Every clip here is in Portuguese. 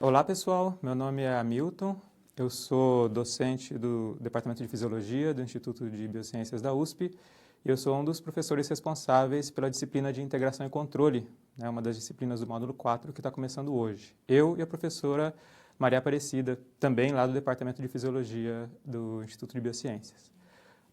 Olá pessoal, meu nome é Hamilton, eu sou docente do Departamento de Fisiologia do Instituto de Biociências da USP e eu sou um dos professores responsáveis pela disciplina de Integração e Controle, uma das disciplinas do módulo 4 que está começando hoje. Eu e a professora Maria Aparecida, também lá do Departamento de Fisiologia do Instituto de Biociências.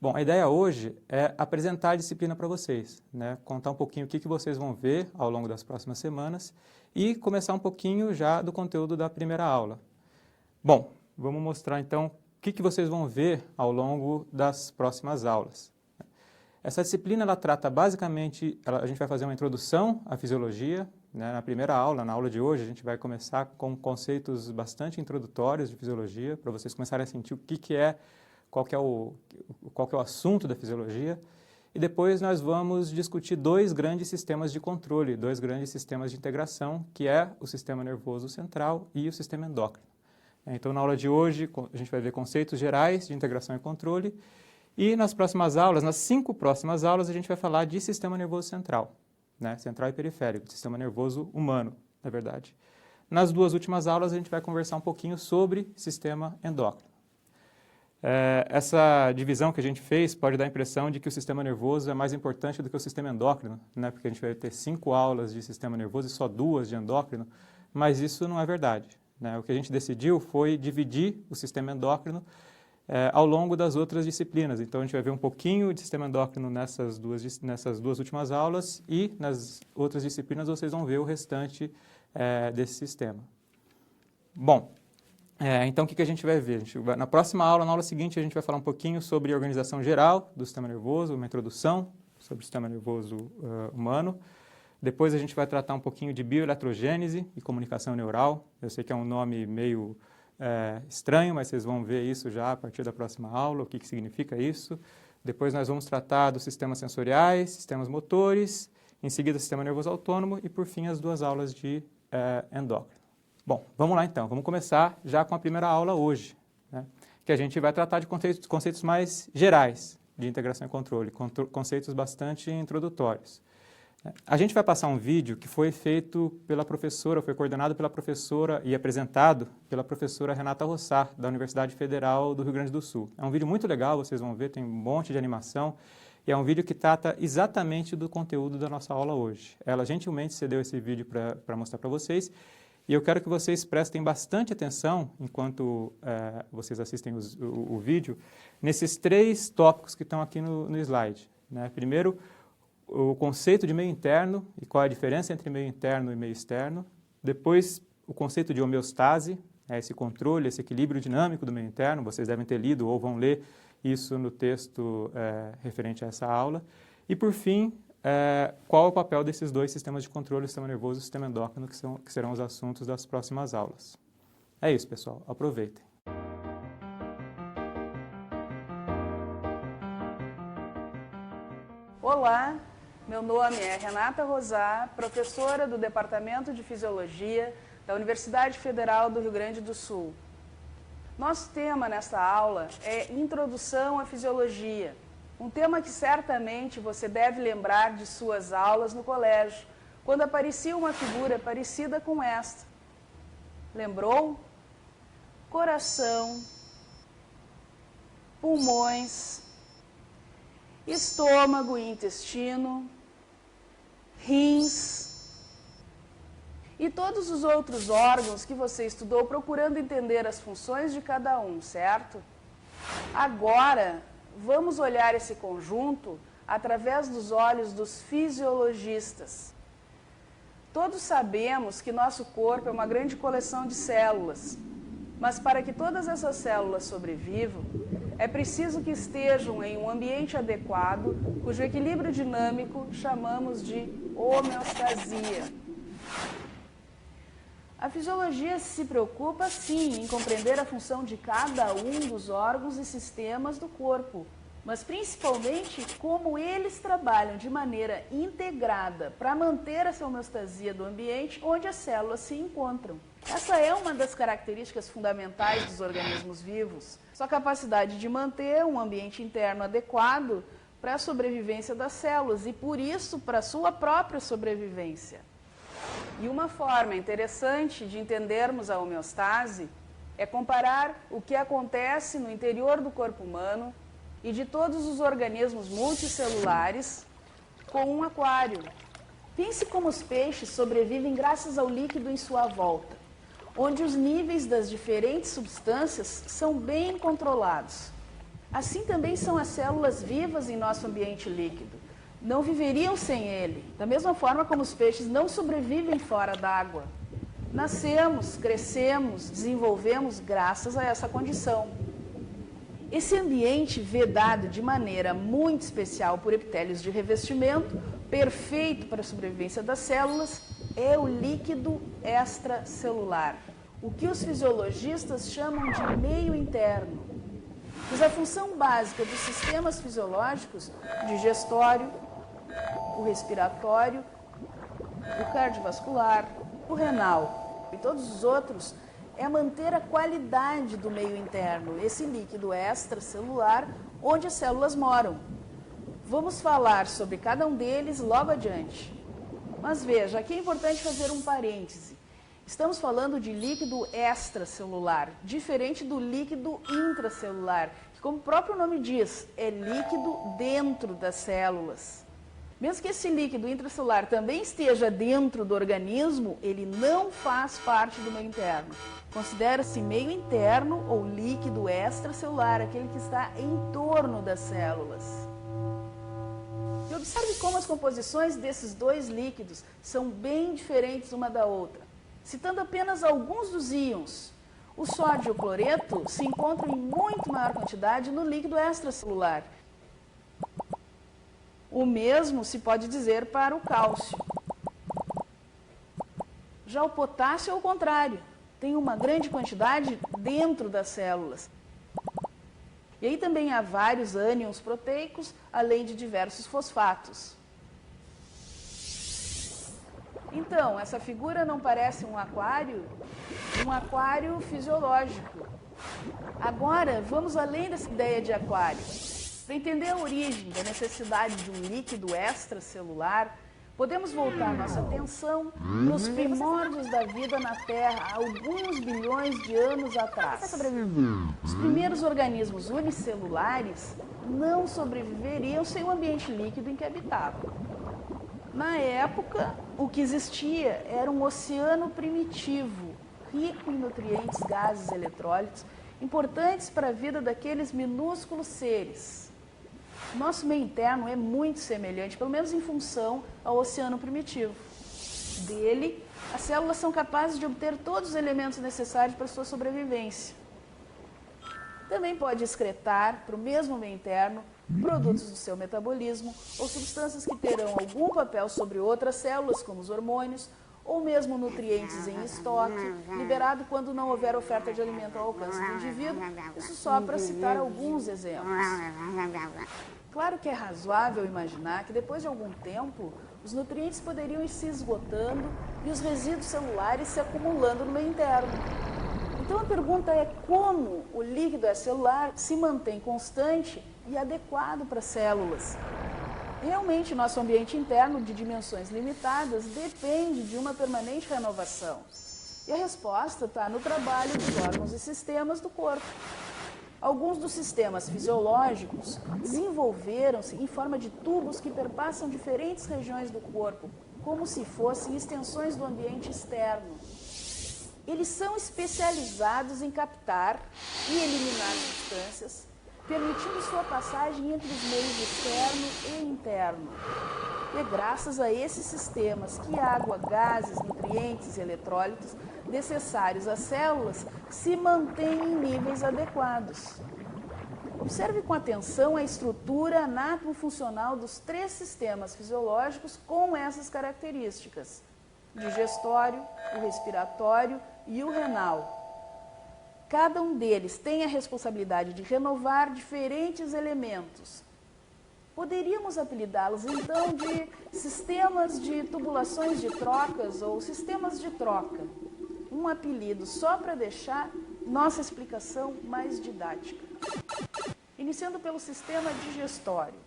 Bom, a ideia hoje é apresentar a disciplina para vocês, contar um pouquinho o que vocês vão ver ao longo das próximas semanas e começar um pouquinho já do conteúdo da primeira aula. Bom, vamos mostrar então o que vocês vão ver ao longo das próximas aulas. Essa disciplina ela trata basicamente, a gente vai fazer uma introdução à fisiologia, na primeira aula, na aula de hoje, a gente vai começar com conceitos bastante introdutórios de fisiologia, para vocês começarem a sentir o que é, qual que é o assunto da fisiologia, e depois nós vamos discutir dois grandes sistemas de controle, dois grandes sistemas de integração, que é o sistema nervoso central e o sistema endócrino. Então, na aula de hoje, a gente vai ver conceitos gerais de integração e controle, e nas próximas aulas, nas 5 próximas aulas, a gente vai falar de sistema nervoso central, central e periférico, sistema nervoso humano, na verdade. Nas 2 últimas aulas, a gente vai conversar um pouquinho sobre sistema endócrino. Essa divisão que a gente fez pode dar a impressão de que o sistema nervoso é mais importante do que o sistema endócrino, porque a gente vai ter 5 aulas de sistema nervoso e só 2 de endócrino, mas isso não é verdade. O que a gente decidiu foi dividir o sistema endócrino ao longo das outras disciplinas. Então, a gente vai ver um pouquinho de sistema endócrino nessas duas últimas aulas e nas outras disciplinas vocês vão ver o restante desse sistema. Bom, então, o que a gente vai ver? Na próxima aula, na aula seguinte, a gente vai falar um pouquinho sobre a organização geral do sistema nervoso, uma introdução sobre o sistema nervoso humano. Depois a gente vai tratar um pouquinho de bioeletrogênese e comunicação neural. Eu sei que é um nome meio estranho, mas vocês vão ver isso já a partir da próxima aula, o que significa isso. Depois nós vamos tratar dos sistemas sensoriais, sistemas motores, em seguida sistema nervoso autônomo e, por fim, as 2 aulas de endócrino. Bom, vamos lá então, vamos começar já com a primeira aula hoje, que a gente vai tratar de conceitos mais gerais de integração e controle, conceitos bastante introdutórios. A gente vai passar um vídeo que foi feito pela professora, foi coordenado pela professora e apresentado pela professora Renata Rossar, da Universidade Federal do Rio Grande do Sul. É um vídeo muito legal, vocês vão ver, tem um monte de animação, e é um vídeo que trata exatamente do conteúdo da nossa aula hoje. Ela gentilmente cedeu esse vídeo para mostrar para vocês, e eu quero que vocês prestem bastante atenção, enquanto vocês assistem o vídeo, nesses 3 tópicos que estão aqui no slide. Primeiro, o conceito de meio interno e qual é a diferença entre meio interno e meio externo. Depois, o conceito de homeostase, esse controle, esse equilíbrio dinâmico do meio interno. Vocês devem ter lido ou vão ler isso no texto referente a essa aula. E, por fim, qual é o papel desses 2 sistemas de controle, o sistema nervoso e o sistema endócrino, que serão os assuntos das próximas aulas. É isso, pessoal. Aproveitem. Olá, meu nome é Renata Rossar, professora do Departamento de Fisiologia da Universidade Federal do Rio Grande do Sul. Nosso tema nesta aula é Introdução à Fisiologia, um tema que certamente você deve lembrar de suas aulas no colégio, quando aparecia uma figura parecida com esta. Lembrou? Coração, pulmões, estômago e intestino, rins e todos os outros órgãos que você estudou procurando entender as funções de cada um, certo? Agora, vamos olhar esse conjunto através dos olhos dos fisiologistas. Todos sabemos que nosso corpo é uma grande coleção de células, mas para que todas essas células sobrevivam, é preciso que estejam em um ambiente adequado, cujo equilíbrio dinâmico chamamos de homeostasia. A fisiologia se preocupa, sim, em compreender a função de cada um dos órgãos e sistemas do corpo, mas principalmente como eles trabalham de maneira integrada para manter essa homeostasia do ambiente onde as células se encontram. Essa é uma das características fundamentais dos organismos vivos, sua capacidade de manter um ambiente interno adequado para a sobrevivência das células e, por isso, para a sua própria sobrevivência. E uma forma interessante de entendermos a homeostase é comparar o que acontece no interior do corpo humano e de todos os organismos multicelulares com um aquário. Pense como os peixes sobrevivem graças ao líquido em sua volta, onde os níveis das diferentes substâncias são bem controlados. Assim também são as células vivas em nosso ambiente líquido. Não viveriam sem ele, da mesma forma como os peixes não sobrevivem fora d'água. Nascemos, crescemos, desenvolvemos graças a essa condição. Esse ambiente vedado de maneira muito especial por epitélios de revestimento, perfeito para a sobrevivência das células, é o líquido extracelular, o que os fisiologistas chamam de meio interno. Pois a função básica dos sistemas fisiológicos, o digestório, o respiratório, o cardiovascular, o renal e todos os outros, é manter a qualidade do meio interno, esse líquido extracelular, onde as células moram. Vamos falar sobre cada um deles logo adiante. Mas veja, aqui é importante fazer um parêntese. Estamos falando de líquido extracelular, diferente do líquido intracelular, que, como o próprio nome diz, é líquido dentro das células. Mesmo que esse líquido intracelular também esteja dentro do organismo, ele não faz parte do meio interno. Considera-se meio interno ou líquido extracelular, aquele que está em torno das células. E observe como as composições desses dois líquidos são bem diferentes uma da outra. Citando apenas alguns dos íons, o sódio e o cloreto se encontram em muito maior quantidade no líquido extracelular. O mesmo se pode dizer para o cálcio. Já o potássio é o contrário, tem uma grande quantidade dentro das células. E aí também há vários ânions proteicos, além de diversos fosfatos. Então, essa figura não parece um aquário? Um aquário fisiológico. Agora, vamos além dessa ideia de aquário. Para entender a origem da necessidade de um líquido extracelular, podemos voltar nossa atenção nos primórdios da vida na Terra, há alguns bilhões de anos atrás. Os primeiros organismos unicelulares não sobreviveriam sem o ambiente líquido em que habitavam. Na época, o que existia era um oceano primitivo, rico em nutrientes, gases e eletrólitos, importantes para a vida daqueles minúsculos seres. Nosso meio interno é muito semelhante, pelo menos em função ao oceano primitivo. Dele, as células são capazes de obter todos os elementos necessários para a sua sobrevivência. Também pode excretar para o mesmo meio interno produtos do seu metabolismo ou substâncias que terão algum papel sobre outras células, como os hormônios, ou mesmo nutrientes em estoque, liberado quando não houver oferta de alimento ao alcance do indivíduo, isso só para citar alguns exemplos. Claro que é razoável imaginar que depois de algum tempo, os nutrientes poderiam ir se esgotando e os resíduos celulares se acumulando no meio interno. Então a pergunta é como o líquido extracelular se mantém constante e adequado para as células. Realmente, nosso ambiente interno de dimensões limitadas depende de uma permanente renovação. E a resposta está no trabalho dos órgãos e sistemas do corpo. Alguns dos sistemas fisiológicos desenvolveram-se em forma de tubos que perpassam diferentes regiões do corpo, como se fossem extensões do ambiente externo. Eles são especializados em captar e eliminar substâncias, permitindo sua passagem entre os meios externo e interno. E é graças a esses sistemas que água, gases, nutrientes e eletrólitos necessários às células se mantêm em níveis adequados. Observe com atenção a estrutura anatomo-funcional dos três sistemas fisiológicos com essas características: o digestório, o respiratório e o renal. Cada um deles tem a responsabilidade de renovar diferentes elementos. Poderíamos apelidá-los, então, de sistemas de tubulações de trocas ou sistemas de troca. Um apelido só para deixar nossa explicação mais didática. Iniciando pelo sistema digestório.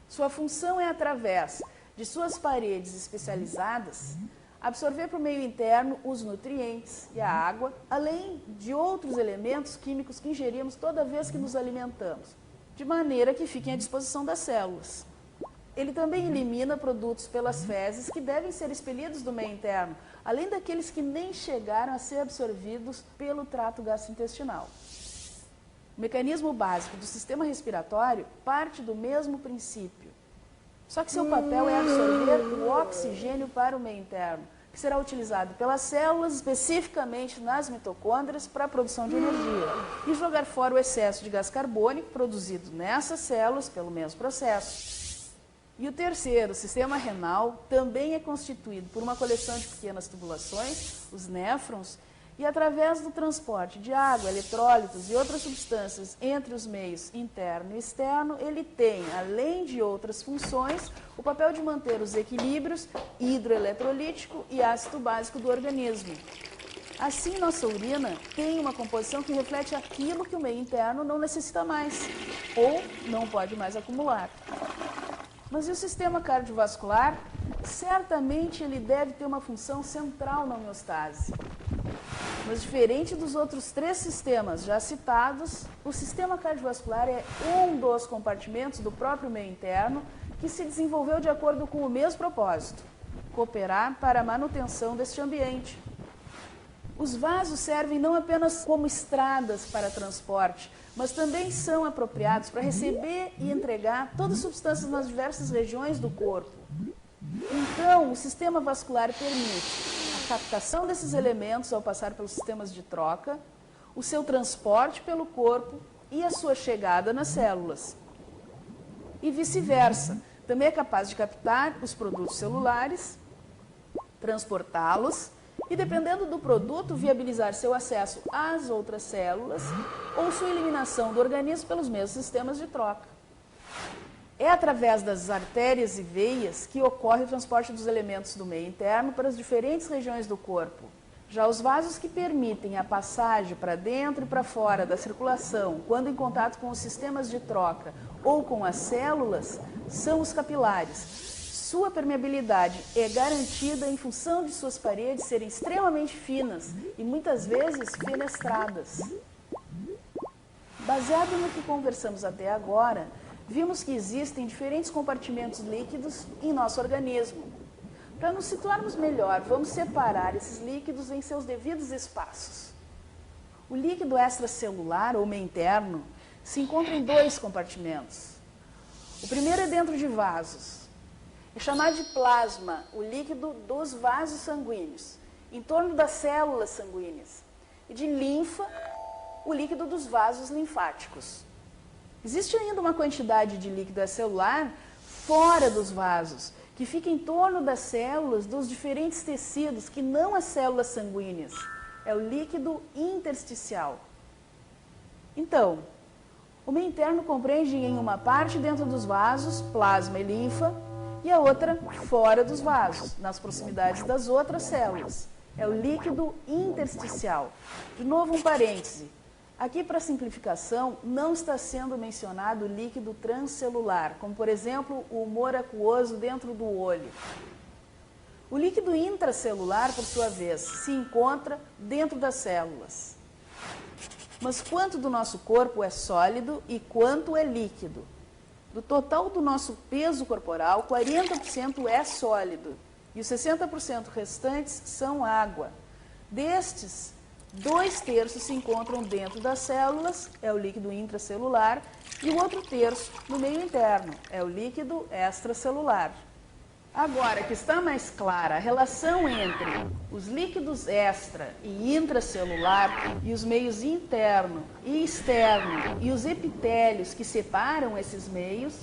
Sua função é, através de suas paredes especializadas, absorver para o meio interno os nutrientes e a água, além de outros elementos químicos que ingerimos toda vez que nos alimentamos, de maneira que fiquem à disposição das células. Ele também elimina produtos pelas fezes que devem ser expelidos do meio interno, além daqueles que nem chegaram a ser absorvidos pelo trato gastrointestinal. O mecanismo básico do sistema respiratório parte do mesmo princípio, só que seu papel é absorver o oxigênio para o meio interno, que será utilizado pelas células, especificamente nas mitocôndrias, para a produção de energia, e jogar fora o excesso de gás carbônico produzido nessas células pelo mesmo processo. E o terceiro, o sistema renal, também é constituído por uma coleção de pequenas tubulações, os néfrons, e através do transporte de água, eletrólitos e outras substâncias entre os meios interno e externo, ele tem, além de outras funções, o papel de manter os equilíbrios hidroeletrolítico e ácido básico do organismo. Assim, nossa urina tem uma composição que reflete aquilo que o meio interno não necessita mais, ou não pode mais acumular. Mas e o sistema cardiovascular? Certamente ele deve ter uma função central na homeostase. Mas diferente dos outros três sistemas já citados, o sistema cardiovascular é um dos compartimentos do próprio meio interno que se desenvolveu de acordo com o mesmo propósito: cooperar para a manutenção deste ambiente. Os vasos servem não apenas como estradas para transporte, mas também são apropriados para receber e entregar todas as substâncias nas diversas regiões do corpo. Então, o sistema vascular permite a captação desses elementos ao passar pelos sistemas de troca, o seu transporte pelo corpo e a sua chegada nas células. E vice-versa, também é capaz de captar os produtos celulares, transportá-los e, dependendo do produto, viabilizar seu acesso às outras células ou sua eliminação do organismo pelos mesmos sistemas de troca. É através das artérias e veias que ocorre o transporte dos elementos do meio interno para as diferentes regiões do corpo. Já os vasos que permitem a passagem para dentro e para fora da circulação, quando em contato com os sistemas de troca ou com as células, são os capilares. Sua permeabilidade é garantida em função de suas paredes serem extremamente finas e muitas vezes fenestradas. Baseado no que conversamos até agora, vimos que existem diferentes compartimentos líquidos em nosso organismo. Para nos situarmos melhor, vamos separar esses líquidos em seus devidos espaços. O líquido extracelular, ou meio interno, se encontra em dois compartimentos. O primeiro é dentro de vasos. É chamado de plasma, o líquido dos vasos sanguíneos, em torno das células sanguíneas. E de linfa, o líquido dos vasos linfáticos. Existe ainda uma quantidade de líquido extracelular fora dos vasos, que fica em torno das células dos diferentes tecidos, que não as células sanguíneas. É o líquido intersticial. Então, o meio interno compreende em uma parte dentro dos vasos, plasma e linfa, e a outra fora dos vasos, nas proximidades das outras células. É o líquido intersticial. De novo, um parêntese. Aqui, para simplificação, não está sendo mencionado o líquido transcelular, como, por exemplo, o humor aquoso dentro do olho. O líquido intracelular, por sua vez, se encontra dentro das células. Mas quanto do nosso corpo é sólido e quanto é líquido? Do total do nosso peso corporal, 40% é sólido e os 60% restantes são água. Destes, 2/3 se encontram dentro das células, é o líquido intracelular, e o outro terço no meio interno, é o líquido extracelular. Agora que está mais clara a relação entre os líquidos extra e intracelular e os meios interno e externo e os epitélios que separam esses meios,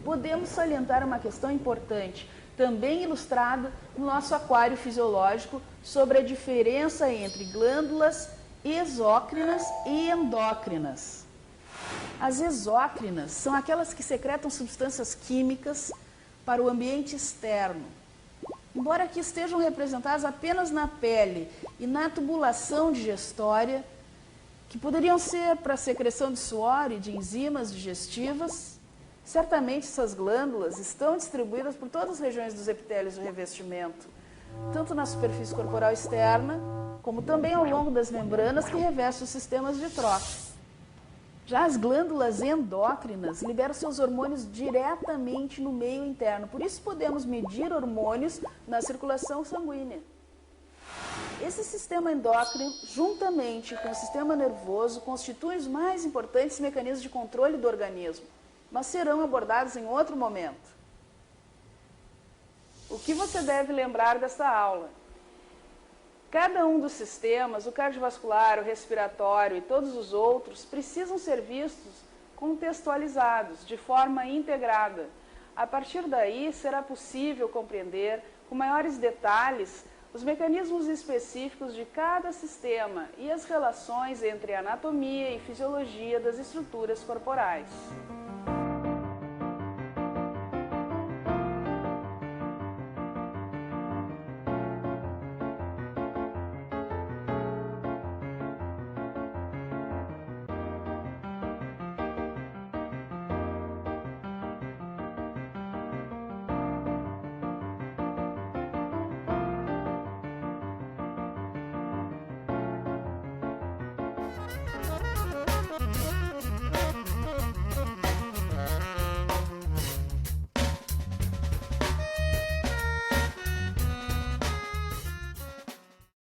podemos salientar uma questão importante, também ilustrada no nosso aquário fisiológico, sobre a diferença entre glândulas exócrinas e endócrinas. As exócrinas são aquelas que secretam substâncias químicas para o ambiente externo. Embora aqui estejam representadas apenas na pele e na tubulação digestória, que poderiam ser para a secreção de suor e de enzimas digestivas, certamente essas glândulas estão distribuídas por todas as regiões dos epitélios do revestimento, tanto na superfície corporal externa, como também ao longo das membranas que revestem os sistemas de troca. Já as glândulas endócrinas liberam seus hormônios diretamente no meio interno, por isso podemos medir hormônios na circulação sanguínea. Esse sistema endócrino, juntamente com o sistema nervoso, constituem os mais importantes mecanismos de controle do organismo, mas serão abordados em outro momento. O que você deve lembrar desta aula? Cada um dos sistemas, o cardiovascular, o respiratório e todos os outros, precisam ser vistos contextualizados, de forma integrada. A partir daí, será possível compreender com maiores detalhes os mecanismos específicos de cada sistema e as relações entre a anatomia e fisiologia das estruturas corporais.